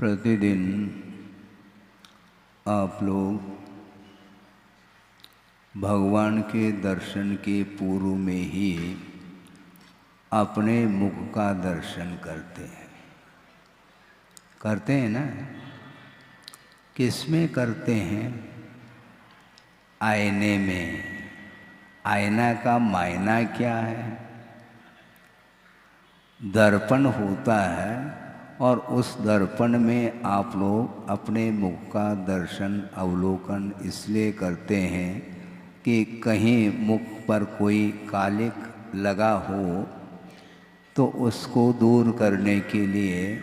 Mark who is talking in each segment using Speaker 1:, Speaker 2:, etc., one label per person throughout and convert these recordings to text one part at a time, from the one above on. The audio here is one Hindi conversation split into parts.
Speaker 1: प्रतिदिन आप लोग भगवान के दर्शन के पूर्व में ही अपने मुख का दर्शन करते हैं ना। किस में करते हैं? आईने में। आईना का मायना क्या है? दर्पण होता है और उस दर्पण में आप लोग अपने मुख का दर्शन अवलोकन इसलिए करते हैं कि कहीं मुख पर कोई कालिक लगा हो तो उसको दूर करने के लिए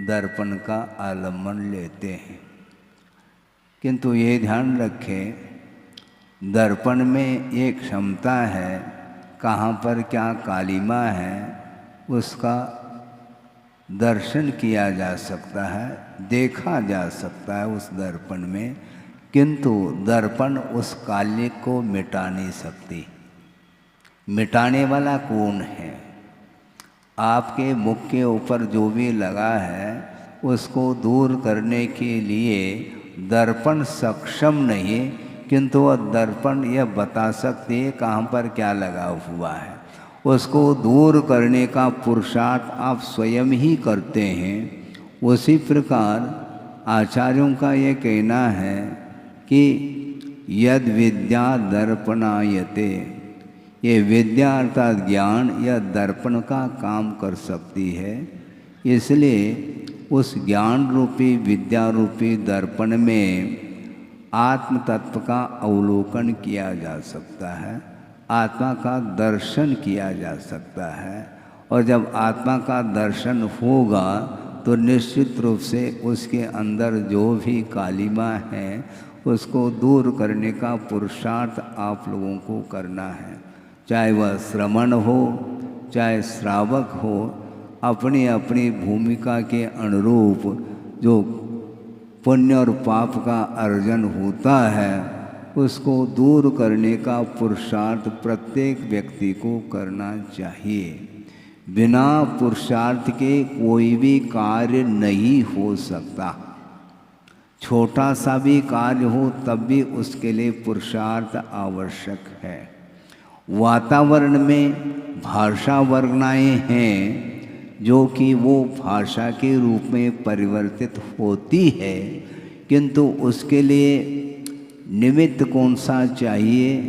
Speaker 1: दर्पण का आलम्बन लेते हैं। किंतु ये ध्यान रखें, दर्पण में एक क्षमता है, कहाँ पर क्या कालिमा है उसका दर्शन किया जा सकता है, देखा जा सकता है उस दर्पण में। किंतु दर्पण उस कालिक को मिटा नहीं सकती। मिटाने वाला कौन है? आपके मुख के ऊपर जो भी लगा है उसको दूर करने के लिए दर्पण सक्षम नहीं, किंतु वह दर्पण यह बता सकती है कहाँ पर क्या लगा हुआ है। उसको दूर करने का पुरुषार्थ आप स्वयं ही करते हैं। उसी प्रकार आचार्यों का ये कहना है कि यद विद्या दर्पणायते, ये विद्या अर्थात ज्ञान या दर्पण का काम कर सकती है। इसलिए उस ज्ञान रूपी विद्या रूपी दर्पण में आत्म तत्व का अवलोकन किया जा सकता है, आत्मा का दर्शन किया जा सकता है। और जब आत्मा का दर्शन होगा तो निश्चित रूप से उसके अंदर जो भी कालिमा है उसको दूर करने का पुरुषार्थ आप लोगों को करना है। चाहे वह श्रवण हो, चाहे श्रावक हो, अपनी अपनी भूमिका के अनुरूप जो पुण्य और पाप का अर्जन होता है उसको दूर करने का पुरुषार्थ प्रत्येक व्यक्ति को करना चाहिए। बिना पुरुषार्थ के कोई भी कार्य नहीं हो सकता। छोटा सा भी कार्य हो तब भी उसके लिए पुरुषार्थ आवश्यक है। वातावरण में भाषा वर्गनाएं हैं जो कि वो भाषा के रूप में परिवर्तित होती है, किंतु उसके लिए निमित्त कौन सा चाहिए?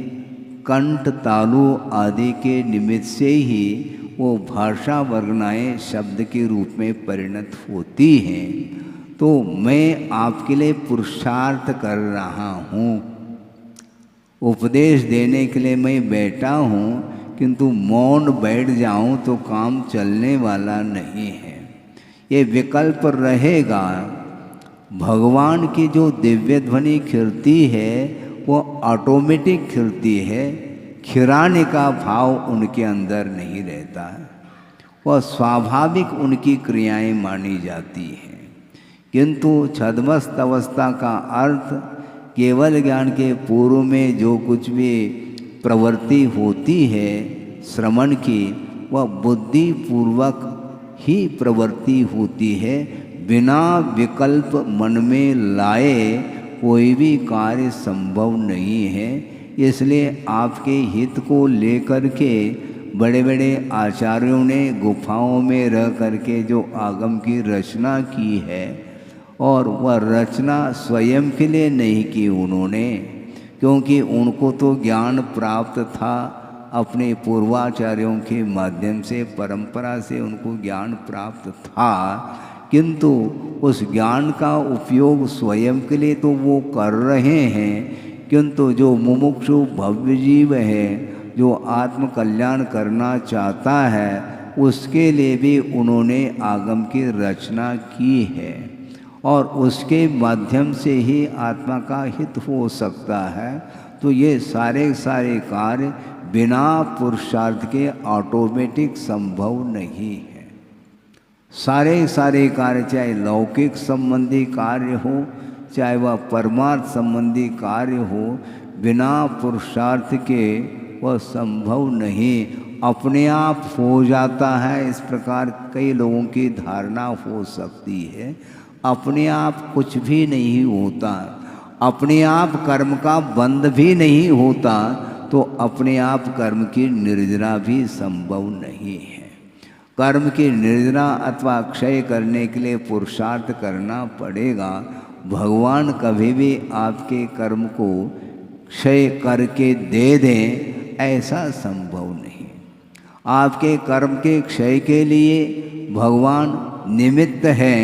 Speaker 1: कंठ तालु आदि के निमित्त से ही वो भाषा वर्गनाएं शब्द के रूप में परिणत होती हैं। तो मैं आपके लिए पुरुषार्थ कर रहा हूँ, उपदेश देने के लिए मैं बैठा हूँ, किंतु मौन बैठ जाऊँ तो काम चलने वाला नहीं है। ये विकल्प रहेगा। भगवान की जो दिव्य ध्वनि खिलती है वो ऑटोमेटिक खिलती है, खिराने का भाव उनके अंदर नहीं रहता है, वह स्वाभाविक उनकी क्रियाएं मानी जाती हैं। किंतु छद्मस्त अवस्था का अर्थ केवल ज्ञान के पूर्व में जो कुछ भी प्रवृत्ति होती है श्रवण की, वह बुद्धि पूर्वक ही प्रवृत्ति होती है। बिना विकल्प मन में लाए कोई भी कार्य संभव नहीं है। इसलिए आपके हित को लेकर के बड़े बड़े आचार्यों ने गुफाओं में रह करके जो आगम की रचना की है, और वह रचना स्वयं के लिए नहीं की उन्होंने, क्योंकि उनको तो ज्ञान प्राप्त था अपने पूर्वाचार्यों के माध्यम से, परंपरा से उनको ज्ञान प्राप्त था। किंतु उस ज्ञान का उपयोग स्वयं के लिए तो वो कर रहे हैं, किंतु जो मुमुक्षु भव्य जीव है, जो आत्म कल्याण करना चाहता है, उसके लिए भी उन्होंने आगम की रचना की है। और उसके माध्यम से ही आत्मा का हित हो सकता है। तो ये सारे सारे कार्य बिना पुरुषार्थ के ऑटोमेटिक संभव नहीं है। सारे सारे कार्य, चाहे लौकिक संबंधी कार्य हो, चाहे वह परमार्थ संबंधी कार्य हो, बिना पुरुषार्थ के वह संभव नहीं। अपने आप हो जाता है, इस प्रकार कई लोगों की धारणा हो सकती है। अपने आप कुछ भी नहीं होता, अपने आप कर्म का बंध भी नहीं होता, तो अपने आप कर्म की निर्जरा भी संभव नहीं है। कर्म की निर्जरा अथवा क्षय करने के लिए पुरुषार्थ करना पड़ेगा। भगवान कभी भी आपके कर्म को क्षय करके दे दें, ऐसा संभव नहीं। आपके कर्म के क्षय के लिए भगवान निमित्त है,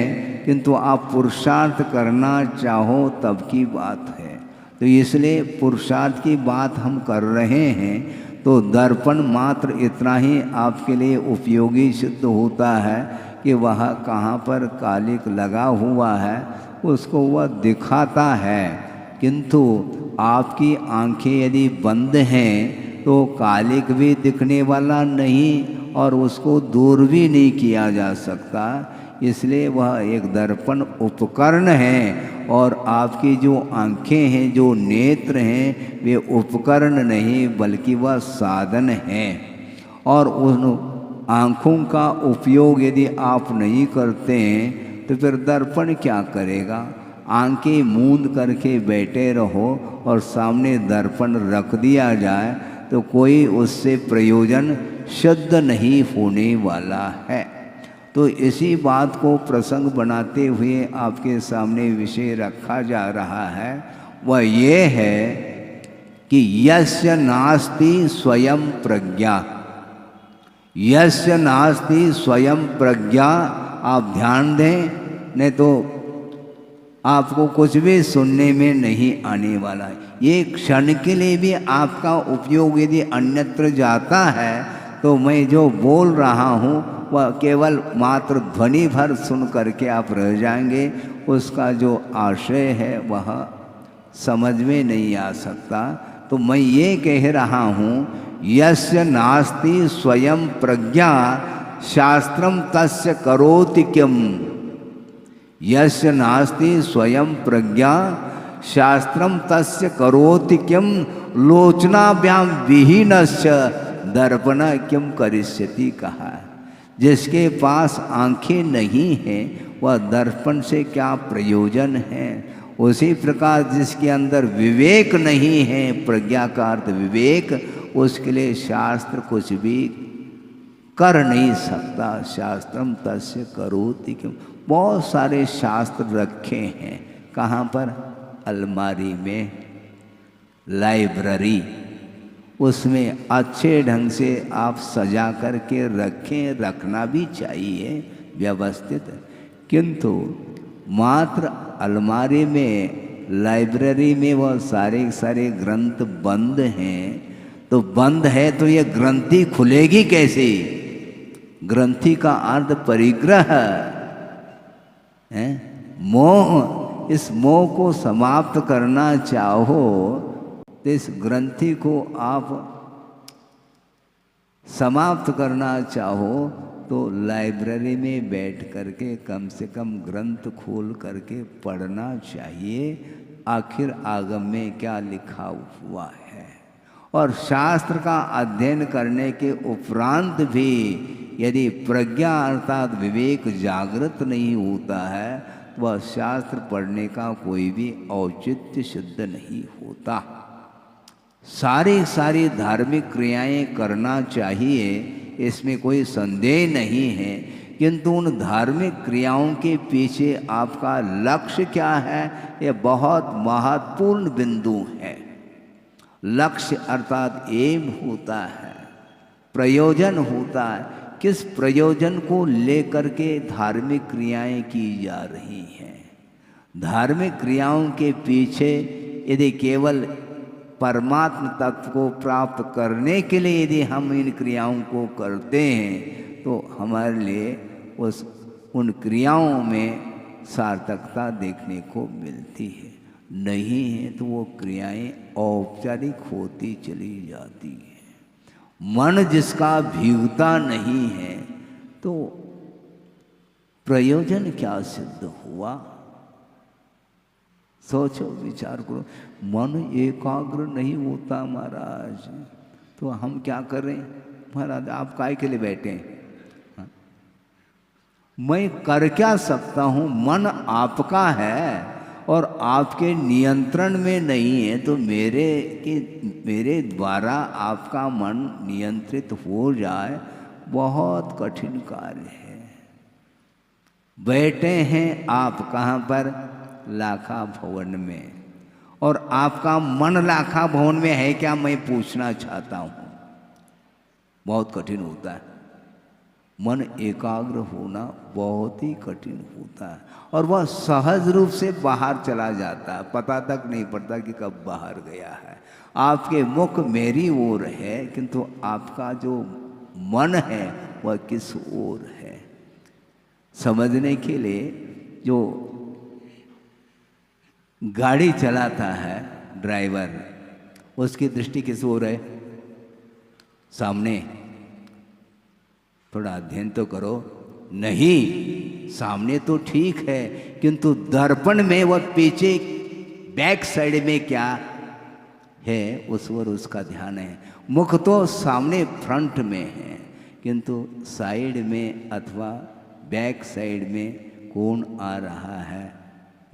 Speaker 1: किंतु आप पुरुषार्थ करना चाहो तब की बात है। तो इसलिए पुरुषार्थ की बात हम कर रहे हैं, तो दर्पण मात्र इतना ही आपके लिए उपयोगी सिद्ध होता है कि वह कहाँ पर कालिक लगा हुआ है उसको वह दिखाता है, किंतु आपकी आंखें यदि बंद हैं तो कालिक भी दिखने वाला नहीं और उसको दूर भी नहीं किया जा सकता। इसलिए वह एक दर्पण उपकरण है, और आपकी जो आंखें हैं, जो नेत्र हैं, वे उपकरण नहीं बल्कि वह साधन हैं। और उन आँखों का उपयोग यदि आप नहीं करते हैं तो फिर दर्पण क्या करेगा। आंखें मूंद करके बैठे रहो और सामने दर्पण रख दिया जाए तो कोई उससे प्रयोजन सिद्ध नहीं होने वाला है। तो इसी बात को प्रसंग बनाते हुए आपके सामने विषय रखा जा रहा है, वह ये है कि यस्य नास्ति स्वयं प्रज्ञा, यस्य नास्ति स्वयं प्रज्ञा। आप ध्यान दें, नहीं तो आपको कुछ भी सुनने में नहीं आने वाला है। ये क्षण के लिए भी आपका उपयोग यदि अन्यत्र जाता है तो मैं जो बोल रहा हूँ वह केवल मात्र ध्वनि भर सुन करके आप रह जाएंगे, उसका जो आशय है वह समझ में नहीं आ सकता। तो मैं ये कह रहा हूँ, यस्य नास्ति स्वयं प्रज्ञा शास्त्रम तस्य करोति किम। यस्य नास्ति स्वयं प्रज्ञा शास्त्रम तस्य करोति किम लोचनाभ्याम विहीनस्य दर्पण किम करिष्यति कहा। जिसके पास आंखें नहीं हैं वह दर्पण से क्या प्रयोजन है। उसी प्रकार जिसके अंदर विवेक नहीं है, प्रज्ञा का अर्थ विवेक, उसके लिए शास्त्र कुछ भी कर नहीं सकता। शास्त्रम तस्य करोति किम। बहुत सारे शास्त्र रखे हैं, कहाँ पर? अलमारी में, लाइब्रेरी, उसमें अच्छे ढंग से आप सजा करके रखें, रखना भी चाहिए व्यवस्थित। किंतु मात्र अलमारी में, लाइब्रेरी में वह सारे सारे ग्रंथ बंद हैं, तो बंद है तो ये ग्रंथि खुलेगी कैसे? ग्रंथि का अर्थ परिग्रह है, मोह। इस मोह को समाप्त करना चाहो तो इस ग्रंथि को आप समाप्त करना चाहो तो लाइब्रेरी में बैठ करके कम से कम ग्रंथ खोल करके पढ़ना चाहिए, आखिर आगम में क्या लिखा हुआ है। और शास्त्र का अध्ययन करने के उपरांत भी यदि प्रज्ञा अर्थात विवेक जागृत नहीं होता है तो वह शास्त्र पढ़ने का कोई भी औचित्य सिद्ध नहीं होता। सारी धार्मिक क्रियाएं करना चाहिए, इसमें कोई संदेह नहीं है, किंतु उन धार्मिक क्रियाओं के पीछे आपका लक्ष्य क्या है, यह बहुत महत्वपूर्ण बिंदु है। लक्ष्य अर्थात एम होता है, प्रयोजन होता है। किस प्रयोजन को लेकर के धार्मिक क्रियाएं की जा रही हैं? धार्मिक क्रियाओं के पीछे यदि केवल परमात्म तत्व को प्राप्त करने के लिए यदि हम इन क्रियाओं को करते हैं तो हमारे लिए उन क्रियाओं में सार्थकता देखने को मिलती है। नहीं है तो वो क्रियाएं औपचारिक होती चली जाती हैं। मन जिसका भीगता नहीं है तो प्रयोजन क्या सिद्ध हुआ? सोचो, विचार करो। मन एकाग्र नहीं होता महाराज, तो हम क्या करें? महाराज आप काय के लिए बैठे हैं? हाँ? मैं कर क्या सकता हूँ? मन आपका है और आपके नियंत्रण में नहीं है, तो मेरे द्वारा आपका मन नियंत्रित हो जाए बहुत कठिन कार्य है। बैठे हैं आप कहाँ पर? लाखा भवन में, और आपका मन लाखा भवन में है क्या, मैं पूछना चाहता हूँ। बहुत कठिन होता है, मन एकाग्र होना बहुत ही कठिन होता है, और वह सहज रूप से बाहर चला जाता है, पता तक नहीं पड़ता कि कब बाहर गया है। आपके मुख मेरी ओर है, किंतु आपका जो मन है वह किस ओर है, समझने के लिए जो गाड़ी चलाता है ड्राइवर, उसकी दृष्टि किस ओर है? सामने। थोड़ा अध्ययन तो करो। नहीं, सामने तो ठीक है, किंतु दर्पण में वह पीछे बैक साइड में क्या है, उस ओर उसका ध्यान है। मुख तो सामने फ्रंट में है, किंतु साइड में अथवा बैक साइड में कौन आ रहा है,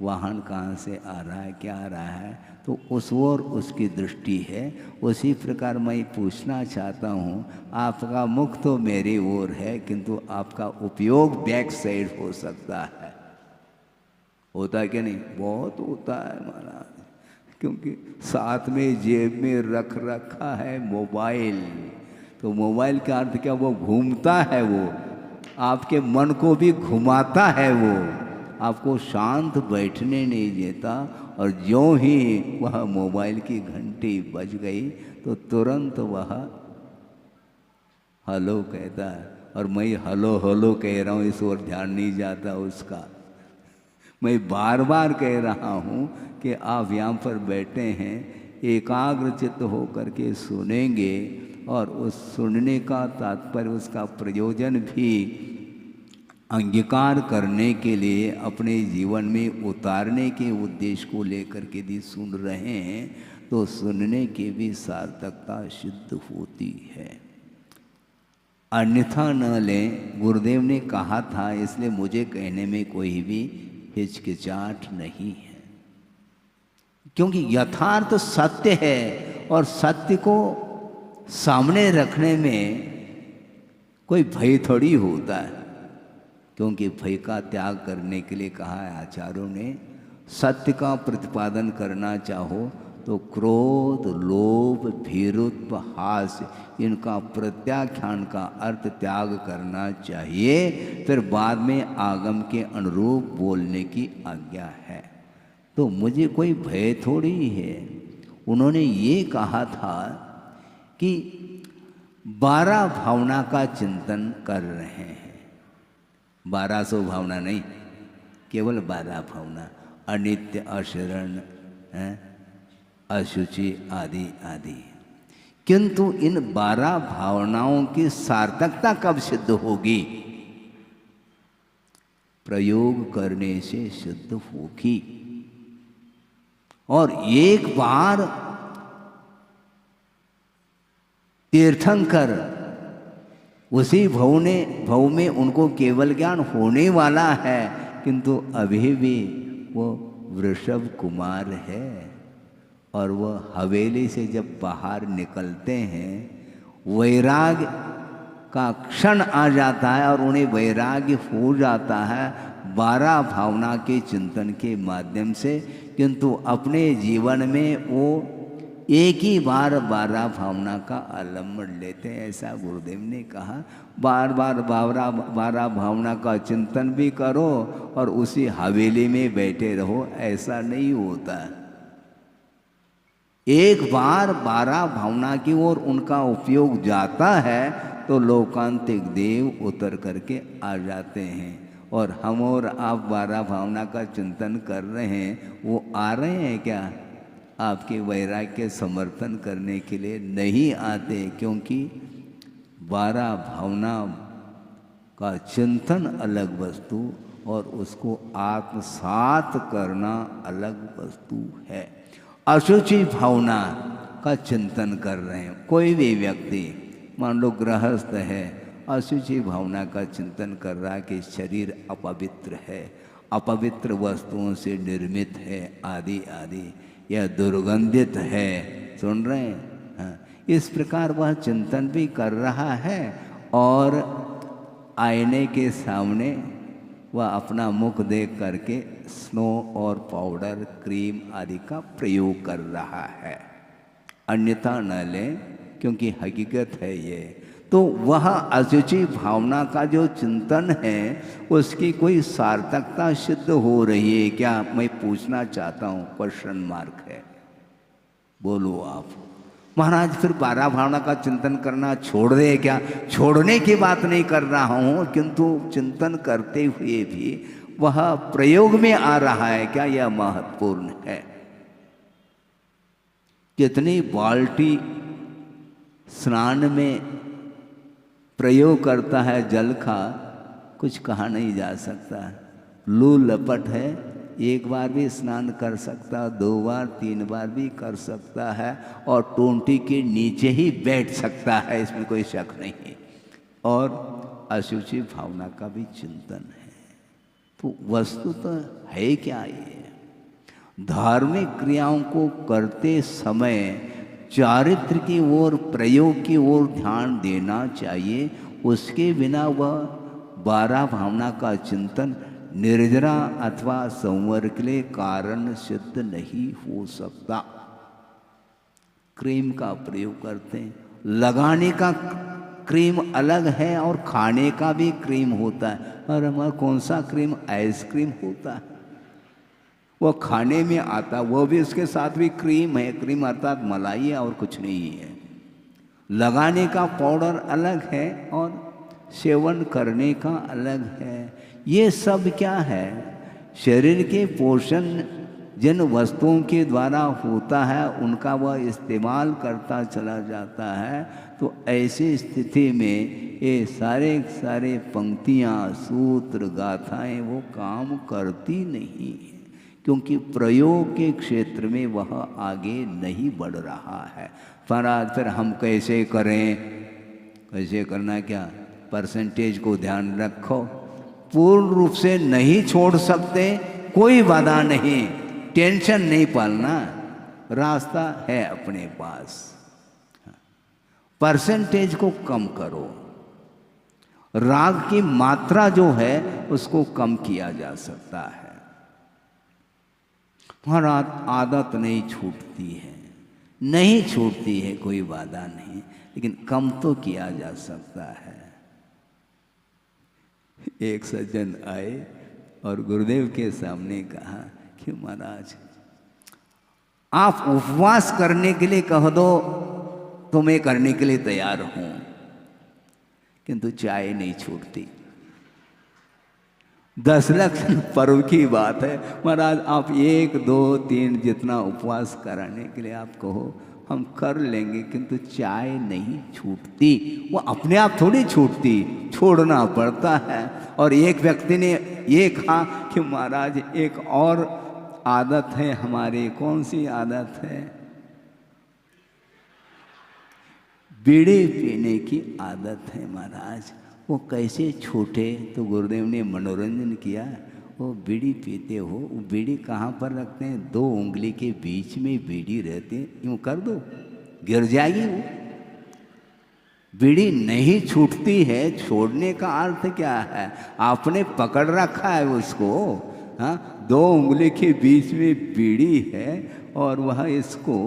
Speaker 1: वाहन कहाँ से आ रहा है, क्या आ रहा है, तो उस ओर उसकी दृष्टि है। उसी प्रकार मैं पूछना चाहता हूँ, आपका मुख तो मेरी ओर है, किंतु आपका उपयोग बैक साइड हो सकता है। होता है कि नहीं? बहुत होता है महाराज, क्योंकि साथ में जेब में रख रखा है मोबाइल। तो मोबाइल का अर्थ क्या? वो घूमता है, वो आपके मन को भी घुमाता है, वो आपको शांत बैठने नहीं देता। और ज्यों ही वह मोबाइल की घंटी बज गई तो तुरंत वह हेलो कहता है, और मैं हेलो हेलो कह रहा हूँ, इस ओर ध्यान नहीं जाता उसका। मैं बार बार कह रहा हूँ कि आप यहाँ पर बैठे हैं, एकाग्र चित्त होकर के सुनेंगे, और उस सुनने का तात्पर्य, उसका प्रयोजन भी अंगीकार करने के लिए, अपने जीवन में उतारने के उद्देश्य को लेकर के यदि सुन रहे हैं, तो सुनने की भी सार्थकता सिद्ध होती है। अन्यथा न लें, गुरुदेव ने कहा था, इसलिए मुझे कहने में कोई भी हिचकिचाहट नहीं है, क्योंकि यथार्थ सत्य है, और सत्य को सामने रखने में कोई भय थोड़ी होता है। क्योंकि भय का त्याग करने के लिए कहा है आचार्यों ने, सत्य का प्रतिपादन करना चाहो तो क्रोध, लोभ, भीरुत्व, हास्य, इनका प्रत्याख्यान का अर्थ त्याग करना चाहिए, फिर बाद में आगम के अनुरूप बोलने की आज्ञा है। तो मुझे कोई भय थोड़ी है। उन्होंने ये कहा था कि 12 भावना का चिंतन कर रहे हैं। 1200 भावना नहीं, केवल 12 भावना, अनित्य, अशरण, अशुचि आदि आदि। किंतु इन 12 भावनाओं की सार्थकता कब सिद्ध होगी? प्रयोग करने से सिद्ध होगी। और एक बार तीर्थंकर उसी भव में उनको केवल ज्ञान होने वाला है, किंतु अभी भी वो वृषभ कुमार है, और वह हवेली से जब बाहर निकलते हैं, वैराग का क्षण आ जाता है और उन्हें वैराग्य हो जाता है 12 भावना के चिंतन के माध्यम से। किंतु अपने जीवन में वो एक ही बार 12 भावना का आलम्बन लेते हैं, ऐसा गुरुदेव ने कहा। बार बार 12 भावना का चिंतन भी करो और उसी हवेली में बैठे रहो, ऐसा नहीं होता। एक बार 12 भावना की ओर उनका उपयोग जाता है तो लोकांतिक देव उतर करके आ जाते हैं। और हम और आप 12 भावना का चिंतन कर रहे हैं, वो आ रहे हैं क्या? आपके वैराग्य के समर्थन करने के लिए नहीं आते, क्योंकि 12 भावना का चिंतन अलग वस्तु और उसको आत्मसात करना अलग वस्तु है। अशुचि भावना का चिंतन कर रहे हैं कोई भी व्यक्ति, मान लो गृहस्थ है, अशुचि भावना का चिंतन कर रहा है कि शरीर अपवित्र है, अपवित्र वस्तुओं से निर्मित है, आदि आदि, यह दुर्गंधित है, सुन रहे हैं? हाँ, इस प्रकार वह चिंतन भी कर रहा है और आईने के सामने वह अपना मुख देख करके स्नो और पाउडर, क्रीम आदि का प्रयोग कर रहा है। अन्यथा न लें, क्योंकि हकीकत है ये। तो वह अशुचि भावना का जो चिंतन है उसकी कोई सार्थकता सिद्ध हो रही है क्या, मैं पूछना चाहता हूँ, क्वेश्चन मार्क है, बोलो आप। महाराज फिर 12 भावना का चिंतन करना छोड़ दे क्या? छोड़ने की बात नहीं कर रहा हूँ, किंतु चिंतन करते हुए भी वह प्रयोग में आ रहा है क्या, यह महत्वपूर्ण है। कितनी बाल्टी स्नान में प्रयोग करता है जल का, कुछ कहा नहीं जा सकता। लू लपट है, एक बार भी स्नान कर सकता, 2 बार 3 बार भी कर सकता है, और टोंटी के नीचे ही बैठ सकता है, इसमें कोई शक नहीं। और अशुचि भावना का भी चिंतन है। तो वस्तु तो है क्या ये? धार्मिक क्रियाओं को करते समय चारित्र की ओर, प्रयोग की ओर ध्यान देना चाहिए। उसके बिना वह 12 भावना का चिंतन निर्जरा अथवा संवर के लिए कारण सिद्ध नहीं हो सकता। क्रीम का प्रयोग करते हैं, लगाने का क्रीम अलग है और खाने का भी क्रीम होता है। और हमारा कौन सा क्रीम? आइसक्रीम होता है, वो खाने में आता, वो भी उसके साथ भी क्रीम है, क्रीम अर्थात मलाई है और कुछ नहीं है। लगाने का पाउडर अलग है और सेवन करने का अलग है। ये सब क्या है? शरीर के पोषण जिन वस्तुओं के द्वारा होता है उनका वह इस्तेमाल करता चला जाता है। तो ऐसी स्थिति में ये सारे पंक्तियाँ, सूत्र, गाथाएँ वो काम करती नहीं, क्योंकि प्रयोग के क्षेत्र में वह आगे नहीं बढ़ रहा है। फिर हम कैसे करें? कैसे करना क्या? परसेंटेज को ध्यान रखो। पूर्ण रूप से नहीं छोड़ सकते, कोई बाधा नहीं, टेंशन नहीं पालना, रास्ता है अपने पास। परसेंटेज को कम करो, राग की मात्रा जो है उसको कम किया जा सकता है। महाराज आदत नहीं छूटती है, नहीं छूटती है, कोई बाधा नहीं, लेकिन कम तो किया जा सकता है। एक सज्जन आए और गुरुदेव के सामने कहा कि महाराज आप उपवास करने के लिए कह दो तो मैं करने के लिए तैयार हूं, किंतु चाय नहीं छूटती। 10 लाख पर्व की बात है महाराज, आप 1, 2, 3 जितना उपवास कराने के लिए आप कहो हम कर लेंगे, किंतु चाय नहीं छूटती। वो अपने आप थोड़ी छूटती, छोड़ना पड़ता है। और एक व्यक्ति ने ये कहा कि महाराज एक और आदत है हमारी। कौन सी आदत है? बीड़ी पीने की आदत है महाराज। वो कैसे छूटे? तो गुरुदेव ने मनोरंजन किया। वो बीड़ी पीते हो, वो बीड़ी कहाँ पर रखते हैं? 2 उंगली के बीच में बीड़ी रहती है, यूँ कर दो गिर जाएगी वो। बीड़ी नहीं छूटती है। छोड़ने का अर्थ क्या है? आपने पकड़ रखा है उसको। हाँ, 2 उंगली के बीच में बीड़ी है और वह इसको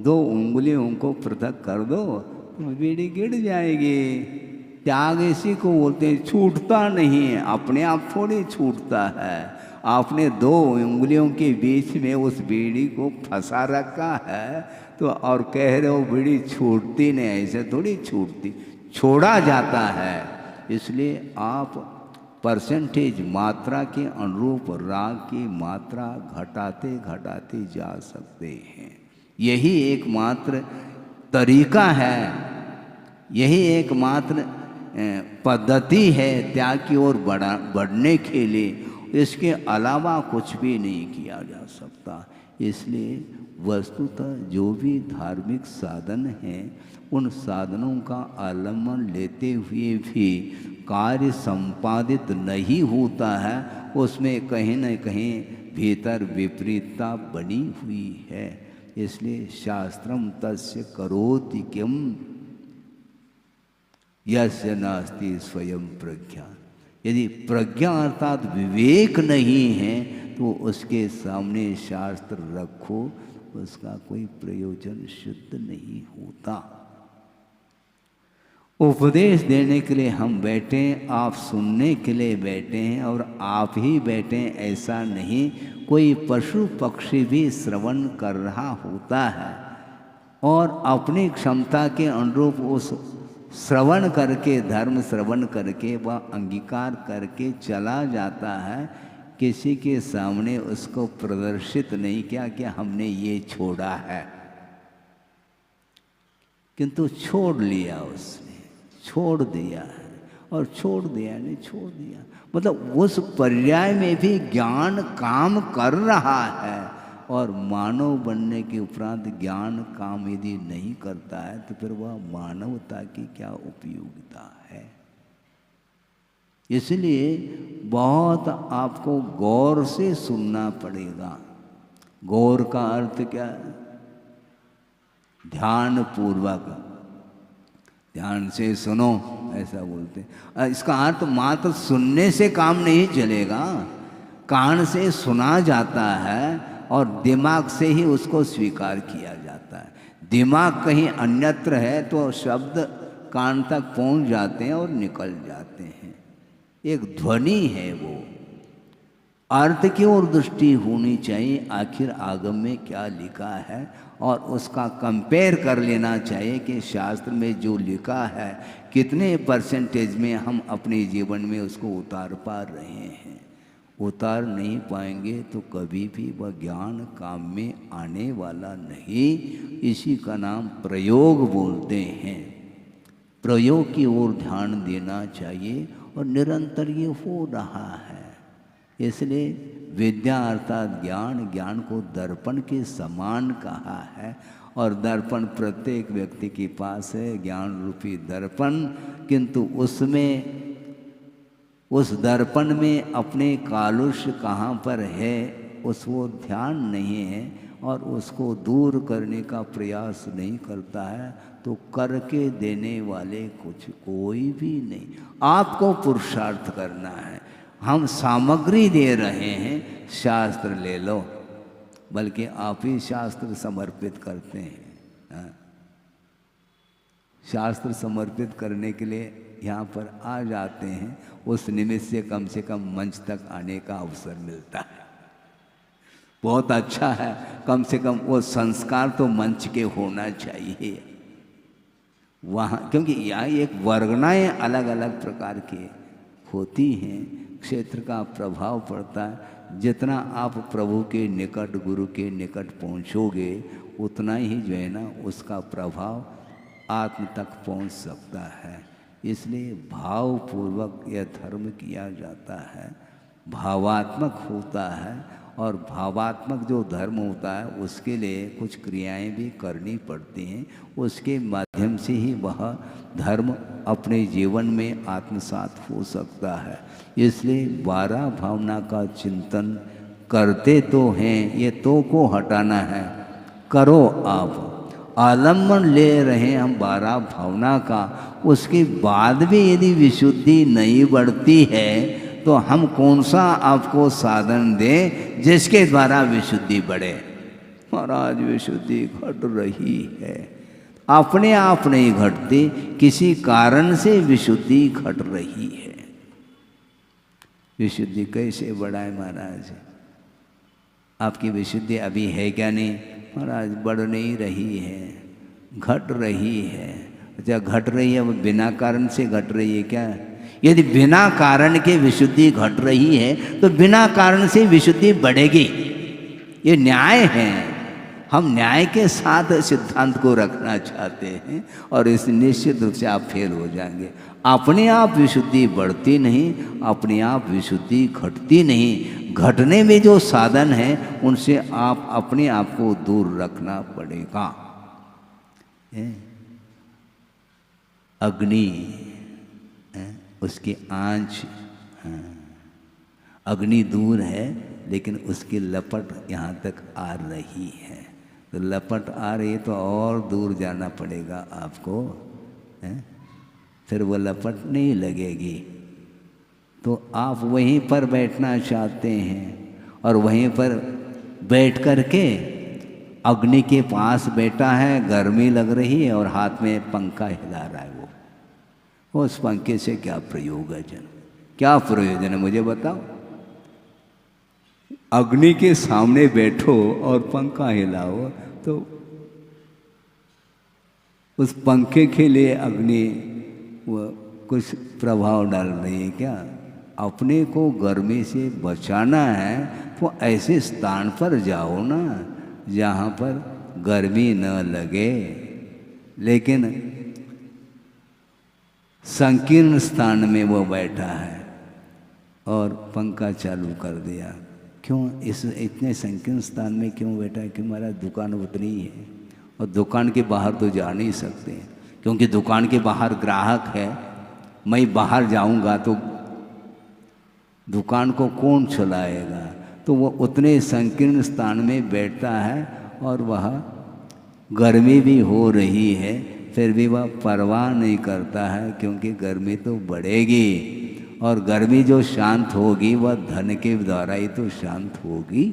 Speaker 1: 2 उंगलियों को पृथक कर दो तो बीड़ी गिर जाएगी। त्याग इसी को बोलते हैं, छूटता नहीं है, अपने आप थोड़ी छूटता है। आपने 2 उंगलियों के बीच में उस बीड़ी को फंसा रखा है तो और कह रहे हो बीड़ी छूटती नहीं, ऐसे थोड़ी छूटती, छोड़ा जाता है। इसलिए आप परसेंटेज मात्रा के अनुरूप राग की मात्रा घटाते घटाते जा सकते हैं। यही एकमात्र तरीका है, यही एकमात्र पद्धति है त्याग की ओर बढ़ने के लिए। इसके अलावा कुछ भी नहीं किया जा सकता। इसलिए वस्तुतः जो भी धार्मिक साधन हैं उन साधनों का आलम्बन लेते हुए भी कार्य संपादित नहीं होता है, उसमें कहीं न कहीं भीतर विपरीतता बनी हुई है। इसलिए शास्त्रम तस्य करोति किम यस्य नास्ति स्वयं प्रज्ञा। यदि प्रज्ञा अर्थात विवेक नहीं है तो उसके सामने शास्त्र रखो, उसका कोई प्रयोजन शुद्ध नहीं होता। उपदेश देने के लिए हम बैठे, आप सुनने के लिए बैठे हैं और आप ही बैठे हैं ऐसा नहीं, कोई पशु पक्षी भी श्रवण कर रहा होता है और अपनी क्षमता के अनुरूप उस श्रवण करके, धर्म श्रवण करके वह अंगीकार करके चला जाता है। किसी के सामने उसको प्रदर्शित नहीं किया कि हमने ये छोड़ा है, किंतु छोड़ लिया उसने, छोड़ दिया है और छोड़ दिया नहीं छोड़ दिया, मतलब उस पर्याय में भी ज्ञान काम कर रहा है। और मानव बनने के उपरांत ज्ञान काम यदि नहीं करता है तो फिर वह मानवता की क्या उपयोगिता है। इसलिए बहुत आपको गौर से सुनना पड़ेगा। गौर का अर्थ क्या है? ध्यान पूर्वक, ध्यान से सुनो ऐसा बोलते हैं। इसका अर्थ मात्र सुनने से काम नहीं चलेगा, कान से सुना जाता है और दिमाग से ही उसको स्वीकार किया जाता है। दिमाग कहीं अन्यत्र है तो शब्द कान तक पहुंच जाते हैं और निकल जाते हैं। एक ध्वनि है वो, अर्थ की ओर दृष्टि होनी चाहिए, आखिर आगम में क्या लिखा है और उसका कंपेयर कर लेना चाहिए कि शास्त्र में जो लिखा है कितने परसेंटेज में हम अपने जीवन में उसको उतार पा रहे हैं। उतार नहीं पाएंगे तो कभी भी वह ज्ञान काम में आने वाला नहीं। इसी का नाम प्रयोग बोलते हैं। प्रयोग की ओर ध्यान देना चाहिए और निरंतर ये हो रहा है। इसलिए विद्या अर्थात ज्ञान, ज्ञान को दर्पण के समान कहा है और दर्पण प्रत्येक व्यक्ति के पास है, ज्ञान रूपी दर्पण। किंतु उसमें, उस दर्पण में अपने कालुष्य कहाँ पर है उसको ध्यान नहीं है और उसको दूर करने का प्रयास नहीं करता है तो करके देने वाले कुछ कोई भी नहीं। आपको पुरुषार्थ करना है। हम सामग्री दे रहे हैं, शास्त्र ले लो, बल्कि आप ही शास्त्र समर्पित करते हैं। शास्त्र समर्पित करने के लिए यहाँ पर आ जाते हैं, उस निमित्त से कम मंच तक आने का अवसर मिलता है। बहुत अच्छा है, कम से कम वो संस्कार तो मंच के होना चाहिए वहाँ, क्योंकि यहाँ एक वर्गनाएँ अलग अलग प्रकार की होती हैं, क्षेत्र का प्रभाव पड़ता है। जितना आप प्रभु के निकट, गुरु के निकट पहुँचोगे उतना ही जो है ना उसका प्रभाव आत्म तक पहुँच सकता है। इसलिए भावपूर्वक यह धर्म किया जाता है, भावात्मक होता है और भावात्मक जो धर्म होता है उसके लिए कुछ क्रियाएं भी करनी पड़ती हैं। उसके माध्यम से ही वह धर्म अपने जीवन में आत्मसात हो सकता है। इसलिए 12 भावना का चिंतन करते तो हैं, ये तो को हटाना है, करो आप। आलम्बन ले रहे हैं हम 12 भावना का, उसके बाद भी यदि विशुद्धि नहीं बढ़ती है तो हम कौन सा आपको साधन दें जिसके द्वारा विशुद्धि बढ़े। महाराज विशुद्धि घट रही है, अपने आप नहीं घटती, किसी कारण से विशुद्धि घट रही है। विशुद्धि कैसे बढ़ाए महाराज? आपकी विशुद्धि अभी है क्या? नहीं महाराज, बढ़ नहीं रही है, घट रही है। अच्छा, घट रही है, वो बिना कारण से घट रही है क्या? यदि बिना कारण के विशुद्धि घट रही है तो बिना कारण से विशुद्धि बढ़ेगी, ये न्याय है। हम न्याय के साथ सिद्धांत को रखना चाहते हैं और इस निश्चित रूप से आप फेल हो जाएंगे। अपने आप विशुद्धि बढ़ती नहीं, अपने आप विशुद्धि घटती नहीं। घटने में जो साधन है उनसे आप अपने आप को दूर रखना पड़ेगा। अग्नि, उसकी आंच, अग्नि दूर है लेकिन उसकी लपट यहाँ तक आ रही है। तो लपट आ रही है तो और दूर जाना पड़ेगा आपको, फिर वो लपट नहीं लगेगी। तो आप वहीं पर बैठना चाहते हैं और वहीं पर बैठ कर के अग्नि के पास बैठा है, गर्मी लग रही है और हाथ में पंखा हिला रहा है। वो उस पंखे से क्या प्रयोजन, क्या प्रयोजन है मुझे बताओ। अग्नि के सामने बैठो और पंखा हिलाओ तो उस पंखे के लिए अग्नि वो कुछ प्रभाव डाल रही है क्या? अपने को गर्मी से बचाना है तो ऐसे स्थान पर जाओ ना जहाँ पर गर्मी न लगे। लेकिन संकीर्ण स्थान में वो बैठा है और पंखा चालू कर दिया। क्यों इस इतने संकीर्ण स्थान में क्यों बैठा है? कि हमारा दुकान उतनी ही है और दुकान के बाहर तो जा नहीं सकते क्योंकि दुकान के बाहर ग्राहक है। मैं बाहर जाऊंगा तो दुकान को कौन चलाएगा? तो वो उतने संकीर्ण स्थान में बैठता है और वह गर्मी भी हो रही है फिर भी वह परवाह नहीं करता है क्योंकि गर्मी तो बढ़ेगी और गर्मी जो शांत होगी वह धन के द्वारा ही तो शांत होगी।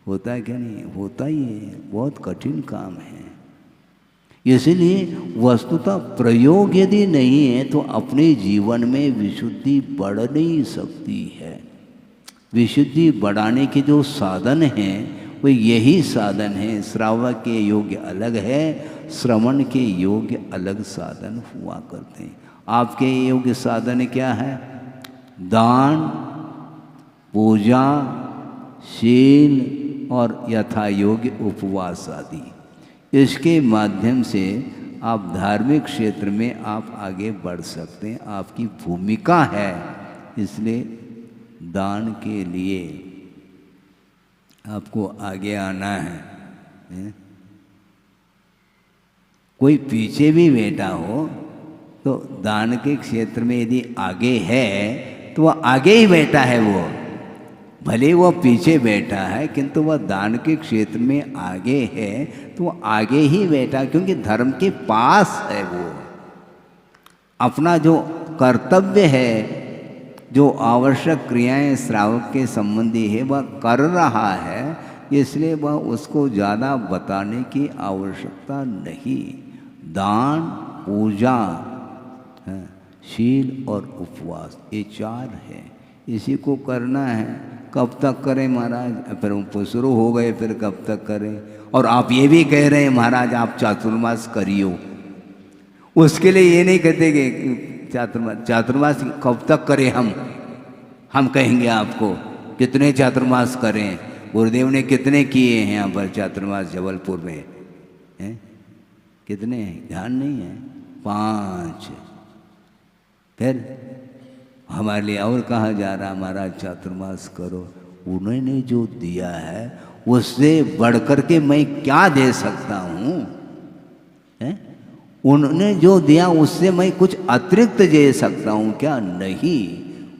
Speaker 1: होता है क्या? नहीं होता ही है। बहुत कठिन काम है। इसलिए वस्तुतः प्रयोग यदि नहीं है तो अपने जीवन में विशुद्धि बढ़ नहीं सकती है। विशुद्धि बढ़ाने के जो साधन हैं वो यही साधन है। श्रावक के योग्य अलग है, श्रवण के योग्य अलग साधन हुआ करते हैं। आपके योग्य साधन क्या है? दान, पूजा, शील और यथा योग्य उपवास आदि। इसके माध्यम से आप धार्मिक क्षेत्र में आप आगे बढ़ सकते हैं। आपकी भूमिका है, इसलिए दान के लिए आपको आगे आना है। कोई पीछे भी बैठा हो तो दान के क्षेत्र में यदि आगे है तो वह आगे ही बैठा है। वो भले वो पीछे बैठा है किंतु वह दान के क्षेत्र में आगे है तो वह आगे ही बैठा क्योंकि धर्म के पास है। वो अपना जो कर्तव्य है, जो आवश्यक क्रियाएं श्रावक के संबंधी है वह कर रहा है, इसलिए वह उसको ज़्यादा बताने की आवश्यकता नहीं। दान, पूजा, शील और उपवास ये 4 है। इसी को करना है। कब तक करें महाराज? फिर शुरू हो गए, फिर कब तक करें? और आप ये भी कह रहे हैं महाराज आप चातुर्मास करियो। उसके लिए ये नहीं कहते कि चातुर्मास कब तक करें। हम कहेंगे आपको कितने चातुर्मास करें। गुरुदेव ने कितने किए हैं यहाँ पर चातुर्मास जबलपुर में? हैं कितने? ध्यान नहीं है। 5। फिर हमारे लिए और कहा जा रहा महाराज चातुर्मास करो। उन्होंने जो दिया है उससे बढ़कर के मैं क्या दे सकता हूँ? उन्होंने जो दिया उससे मैं कुछ अतिरिक्त दे सकता हूँ क्या? नहीं,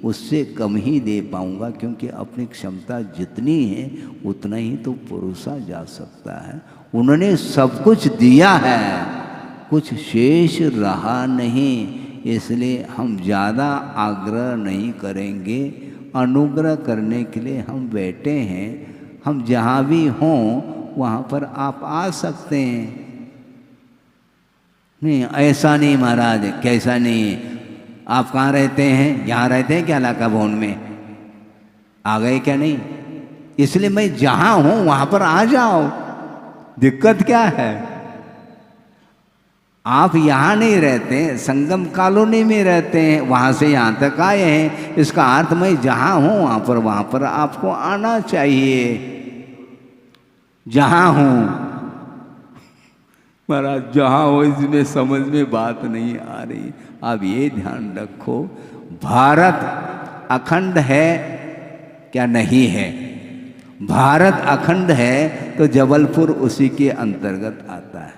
Speaker 1: उससे कम ही दे पाऊँगा क्योंकि अपनी क्षमता जितनी है उतना ही तो परोसा जा सकता है। उन्होंने सब कुछ दिया है, कुछ शेष रहा नहीं, इसलिए हम ज़्यादा आग्रह नहीं करेंगे। अनुग्रह करने के लिए हम बैठे हैं। हम जहाँ भी हों वहाँ पर आप आ सकते हैं। नहीं ऐसा नहीं महाराज, कैसा नहीं? आप कहाँ रहते हैं? यहाँ रहते हैं क्या? इलाका भवन में आ गए क्या? नहीं, इसलिए मैं जहाँ हूँ वहाँ पर आ जाओ। दिक्कत क्या है? आप यहाँ नहीं रहते, संगम कॉलोनी में रहते हैं, वहाँ से यहाँ तक आए हैं। इसका अर्थ मैं जहाँ हूँ वहाँ पर आपको आना चाहिए। जहाँ हूँ महाराज, जहाँ हो इसमें समझ में बात नहीं आ रही। आप ये ध्यान रखो, भारत अखंड है क्या नहीं है? भारत अखंड है तो जबलपुर उसी के अंतर्गत आता है।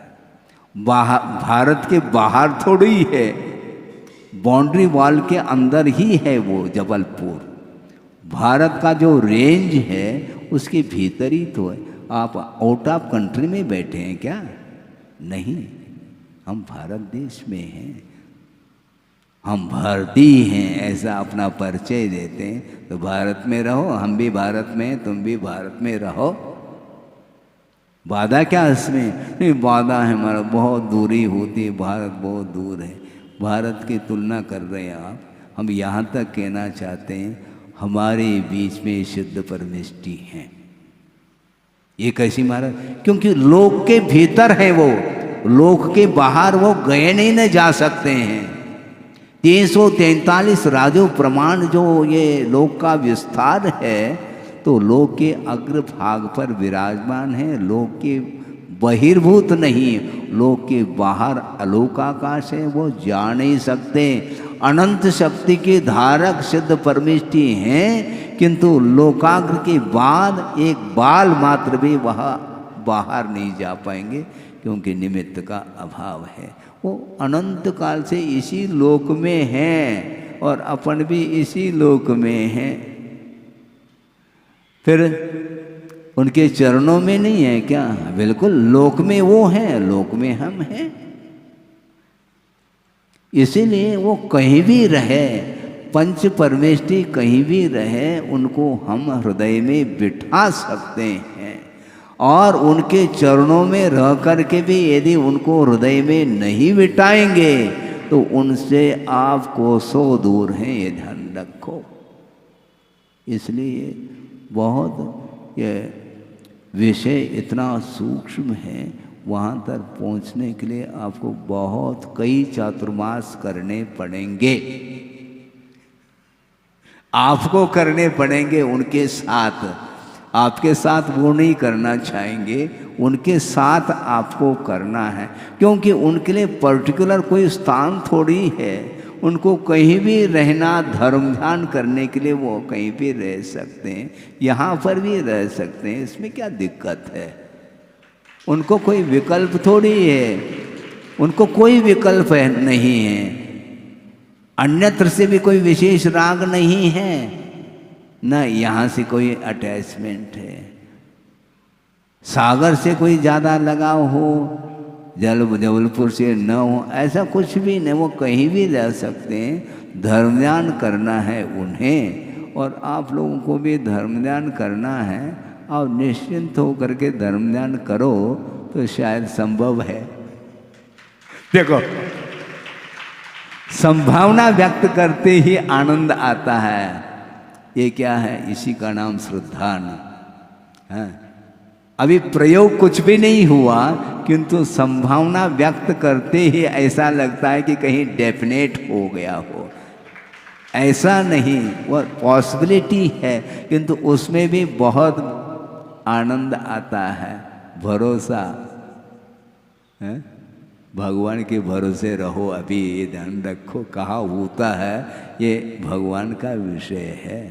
Speaker 1: भारत के बाहर थोड़ी है, बाउंड्री वॉल के अंदर ही है वो जबलपुर। भारत का जो रेंज है उसके भीतर ही तो है। आप आउट ऑफ कंट्री में बैठे हैं क्या? नहीं, हम भारत देश में हैं, हम भारतीय हैं, ऐसा अपना परिचय देते हैं। तो भारत में रहो, हम भी भारत में हैं, तुम भी भारत में रहो। वादा क्या इसमें? नहीं, वादा है हमारा, बहुत दूरी होती है, भारत बहुत दूर है। भारत की तुलना कर रहे हैं आप। हम यहाँ तक कहना चाहते हैं, हमारे बीच में शुद्ध परमेष्टि हैं। ये कैसी महाराज? क्योंकि लोक के भीतर है वो, लोक के बाहर वो गए नहीं न जा सकते हैं। 343 राजो प्रमाण जो ये लोक का विस्तार है, तो लोक के अग्रभाग पर विराजमान है, लोक के बहिर्भूत नहीं, लोक के बाहर अलोकाकाश है, वो जा नहीं सकते। अनंत शक्ति के धारक सिद्ध परमेष्टि हैं, किंतु लोकाग्र के बाद एक बाल मात्र भी वह बाहर नहीं जा पाएंगे, क्योंकि निमित्त का अभाव है। वो अनंत काल से इसी लोक में हैं और अपन भी इसी लोक में हैं। फिर उनके चरणों में नहीं है क्या? बिल्कुल, लोक में वो हैं, लोक में हम हैं। इसीलिए वो कहीं भी रहे, पंच परमेष्टि कहीं भी रहे, उनको हम हृदय में बिठा सकते हैं। और उनके चरणों में रह करके भी यदि उनको हृदय में नहीं बिठाएंगे तो उनसे आप कोसों दूर हैं, ये ध्यान रखो। इसलिए बहुत ये विषय इतना सूक्ष्म है, वहाँ तक पहुँचने के लिए आपको बहुत कई चातुर्मास करने पड़ेंगे, आपको करने पड़ेंगे उनके साथ। आपके साथ वो नहीं करना चाहेंगे, उनके साथ आपको करना है, क्योंकि उनके लिए पर्टिकुलर कोई स्थान थोड़ी है। उनको कहीं भी रहना, धर्म ध्यान करने के लिए वो कहीं भी रह सकते हैं, यहाँ पर भी रह सकते हैं, इसमें क्या दिक्कत है? उनको कोई विकल्प थोड़ी है, उनको कोई विकल्प नहीं है, अन्यत्र से भी कोई विशेष राग नहीं है, न यहाँ से कोई अटैचमेंट है, सागर से कोई ज़्यादा लगाव हो, जबलपुर से न हो, ऐसा कुछ भी नहीं। वो कहीं भी रह सकते हैं, धर्म ध्यान करना है उन्हें, और आप लोगों को भी धर्म ध्यान करना है। और निश्चिंत हो करके धर्म ध्यान करो तो शायद संभव है। देखो, संभावना व्यक्त करते ही आनंद आता है। ये क्या है? इसी का नाम श्रद्धान है। अभी प्रयोग कुछ भी नहीं हुआ, किंतु संभावना व्यक्त करते ही ऐसा लगता है कि कहीं डेफिनेट हो गया हो। ऐसा नहीं, वो पॉसिबिलिटी है, किंतु उसमें भी बहुत आनंद आता है। भरोसा है, भगवान के भरोसे रहो। अभी ये ध्यान रखो, कहा होता है, ये भगवान का विषय है।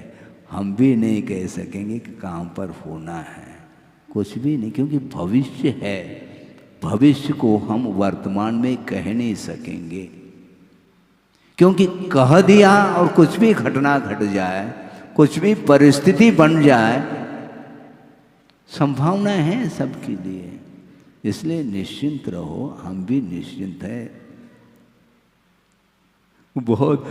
Speaker 1: हम भी नहीं कह सकेंगे कि कहाँ पर होना है, कुछ भी नहीं, क्योंकि भविष्य है। भविष्य को हम वर्तमान में कह नहीं सकेंगे, क्योंकि कह दिया और कुछ भी घटना घट जाए, कुछ भी परिस्थिति बन जाए, संभावना है सबके लिए। इसलिए निश्चिंत रहो, हम भी निश्चिंत है। बहुत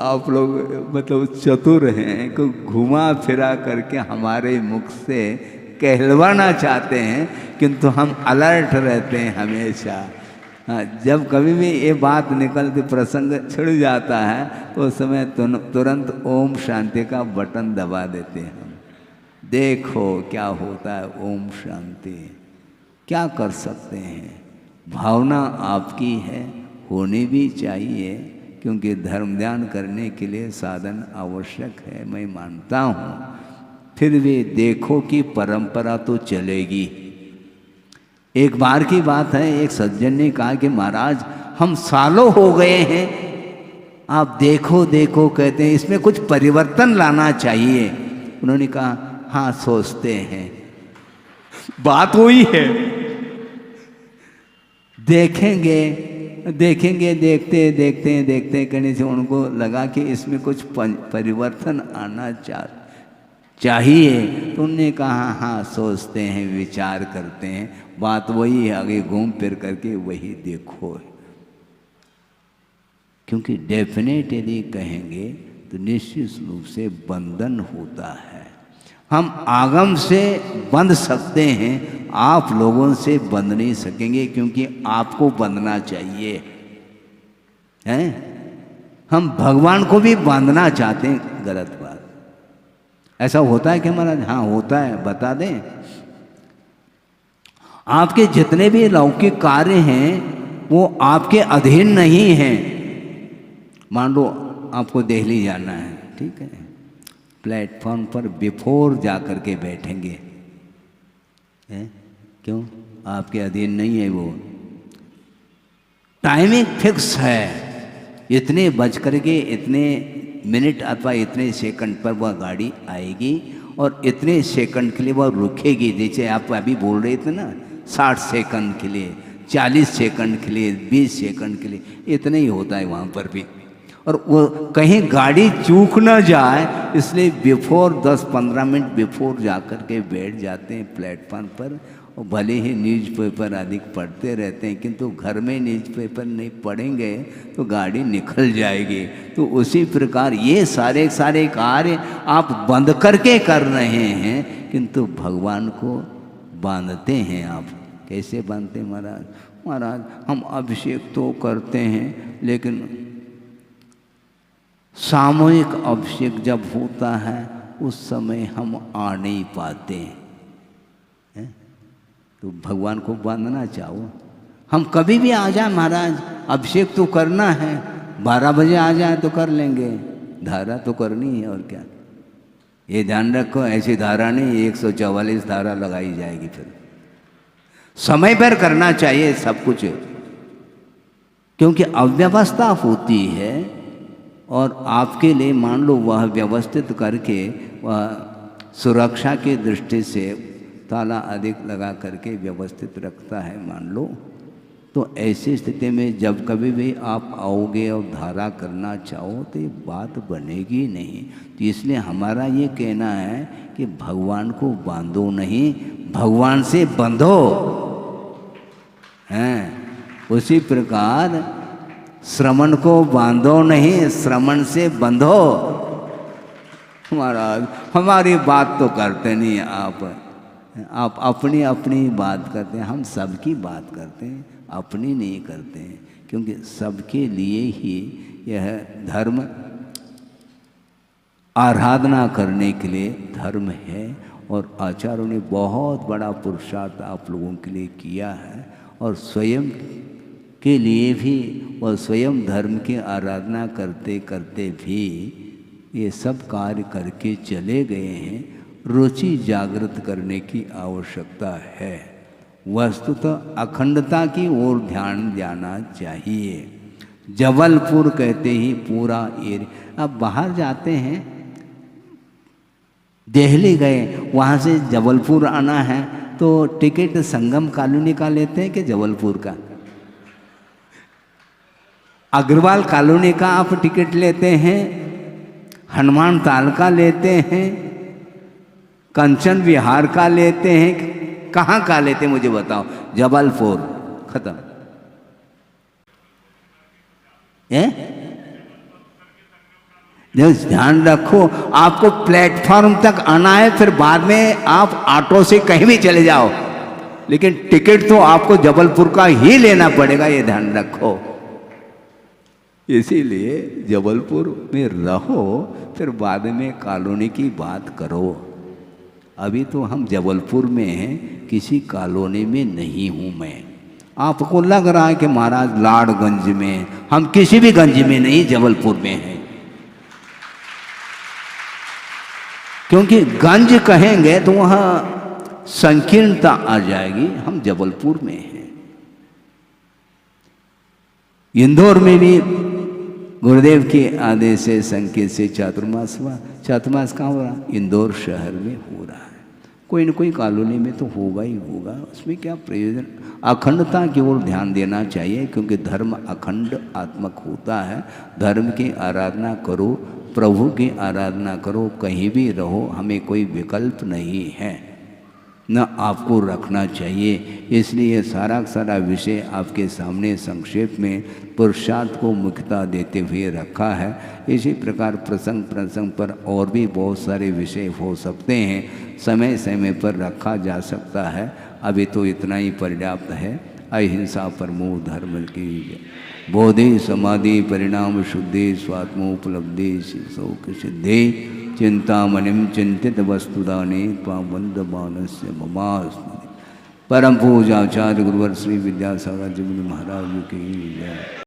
Speaker 1: आप लोग मतलब चतुर हैं, को घुमा फिरा करके हमारे मुख से कहलवाना चाहते हैं, किंतु हम अलर्ट रहते हैं हमेशा। हाँ, जब कभी भी ये बात निकलती, प्रसंग छिड़ जाता है, तो उस समय तुरंत ओम शांति का बटन दबा देते हैं हम। देखो क्या होता है, ओम शांति। क्या कर सकते हैं? भावना आपकी है, होनी भी चाहिए, क्योंकि धर्म ध्यान करने के लिए साधन आवश्यक है, मैं मानता हूँ। फिर भी देखो कि परंपरा तो चलेगी। एक बार की बात है, एक सज्जन ने कहा कि महाराज हम सालों हो गए हैं, आप देखो देखो कहते हैं, इसमें कुछ परिवर्तन लाना चाहिए। उन्होंने कहा हाँ सोचते हैं। बात वही है, देखेंगे देखेंगे, देखते देखते देखते कहने से उनको लगा कि इसमें कुछ परिवर्तन आना चाहिए। तो उन्होंने कहा हाँ सोचते हैं, विचार करते हैं। बात वही है, आगे घूम फिर करके वही देखो। क्योंकि डेफिनेटली कहेंगे तो निश्चित रूप से बंधन होता है। हम आगम से बंध सकते हैं, आप लोगों से बंध नहीं सकेंगे, क्योंकि आपको बंधना चाहिए हैं। हम भगवान को भी बांधना चाहते हैं, गलत बात। ऐसा होता है कि महाराज? हाँ होता है, बता दें। आपके जितने भी लौकिक कार्य हैं वो आपके अधीन नहीं हैं। मान लो आपको दिल्ली जाना है, ठीक है, प्लेटफॉर्म पर बिफोर जा कर के बैठेंगे, हैं? क्यों? आपके अधीन नहीं है वो। टाइमिंग फिक्स है, इतने बज कर के इतने मिनट अथवा इतने सेकंड पर वह गाड़ी आएगी और इतने सेकंड के लिए वह रुकेगी। जैसे आप अभी बोल रहे थे ना, 60 सेकंड के लिए, 40 सेकंड के लिए, 20 सेकंड के लिए, इतना ही होता है वहाँ पर भी। और वो कहीं गाड़ी चूक ना जाए, इसलिए बिफोर 10-15 मिनट बिफोर जा कर के बैठ जाते हैं प्लेटफॉर्म पर। और भले ही न्यूज़पेपर अधिक पढ़ते रहते हैं, किंतु घर में न्यूज़पेपर नहीं पढ़ेंगे तो गाड़ी निकल जाएगी। तो उसी प्रकार ये सारे सारे कार्य आप बंद करके कर रहे हैं, किंतु भगवान को बांधते हैं आप। कैसे बांधते हैं महाराज? महाराज हम अभिषेक तो करते हैं, लेकिन सामूहिक अभिषेक जब होता है उस समय हम आ नहीं पाते हैं। तो भगवान को बांधना चाहो। हम कभी भी आ जाए महाराज, अभिषेक तो करना है, 12 बजे आ जाए तो कर लेंगे, धारा तो करनी है। और क्या, ये ध्यान रखो, ऐसी धारा नहीं 144 धारा लगाई जाएगी। फिर समय पर करना चाहिए सब कुछ, क्योंकि अव्यवस्था होती है। और आपके लिए मान लो वह व्यवस्थित करके वह सुरक्षा की दृष्टि से ताला अधिक लगा करके व्यवस्थित रखता है मान लो, तो ऐसी स्थिति में जब कभी भी आप आओगे और धारा करना चाहो तो ये बात बनेगी नहीं। तो इसलिए हमारा ये कहना है कि भगवान को बांधो नहीं, भगवान से बंधो हैं। उसी प्रकार श्रवण को बांधो नहीं, श्रवण से बंधो। महाराज हमारी बात तो करते नहीं आप अपनी अपनी बात करते हैं, हम सबकी बात करते हैं, अपनी नहीं करते हैं। क्योंकि सबके लिए ही यह धर्म आराधना करने के लिए धर्म है। और आचार्यों ने बहुत बड़ा पुरुषार्थ आप लोगों के लिए किया है, और स्वयं के लिए भी, और स्वयं धर्म की आराधना करते करते भी ये सब कार्य करके चले गए हैं। रुचि जागृत करने की आवश्यकता है। वस्तुतः अखंडता की ओर ध्यान देना चाहिए। जबलपुर कहते ही पूरा एरिया। अब बाहर जाते हैं, दिल्ली गए, वहाँ से जबलपुर आना है तो टिकट संगम कॉलोनी का लेते हैं कि जबलपुर का? अग्रवाल कॉलोनी का आप टिकट लेते हैं, हनुमान ताल का लेते हैं, कंचन विहार का लेते हैं, कहाँ का लेते हैं मुझे बताओ? जबलपुर खत्म है। ध्यान रखो, आपको प्लेटफॉर्म तक आना है, फिर बाद में आप ऑटो से कहीं भी चले जाओ, लेकिन टिकट तो आपको जबलपुर का ही लेना पड़ेगा, ये ध्यान रखो। इसीलिए जबलपुर में रहो, फिर बाद में कॉलोनी की बात करो। अभी तो हम जबलपुर में हैं, किसी कॉलोनी में नहीं हूँ मैं। आपको लग रहा है कि महाराज लाड़गंज में, हम किसी भी गंज में नहीं, जबलपुर में हैं। क्योंकि गंज कहेंगे तो वहाँ संकीर्णता आ जाएगी। हम जबलपुर में हैं, इंदौर में भी गुरुदेव के आदेश से संकेत से चातुर्मास हुआ। चातुर्मास कहाँ हो रहा? इंदौर शहर में हो रहा है। कोई न कोई कॉलोनी में तो होगा ही होगा, उसमें क्या प्रयोजन। अखंडता की ओर ध्यान देना चाहिए, क्योंकि धर्म अखंड आत्मक होता है। धर्म की आराधना करो, प्रभु की आराधना करो, कहीं भी रहो, हमें कोई विकल्प नहीं है, न आपको रखना चाहिए। इसलिए सारा सारा विषय आपके सामने संक्षेप में पुरुषार्थ को मुख्यता देते हुए रखा है। इसी प्रकार प्रसंग प्रसंग पर और भी बहुत सारे विषय हो सकते हैं, समय समय पर रखा जा सकता है। अभी तो इतना ही पर्याप्त है। अहिंसा परमो धर्म की बोधि समाधि परिणाम शुद्धि स्वात्मोपलब्धि शोक सिद्धि चिंतामणिम चिंतित वस्तुदाने त्वावंद मानस्य ममास्तु। परम पूज्य आचार्य गुरुवर श्री विद्यासागर जी महाराज की जय।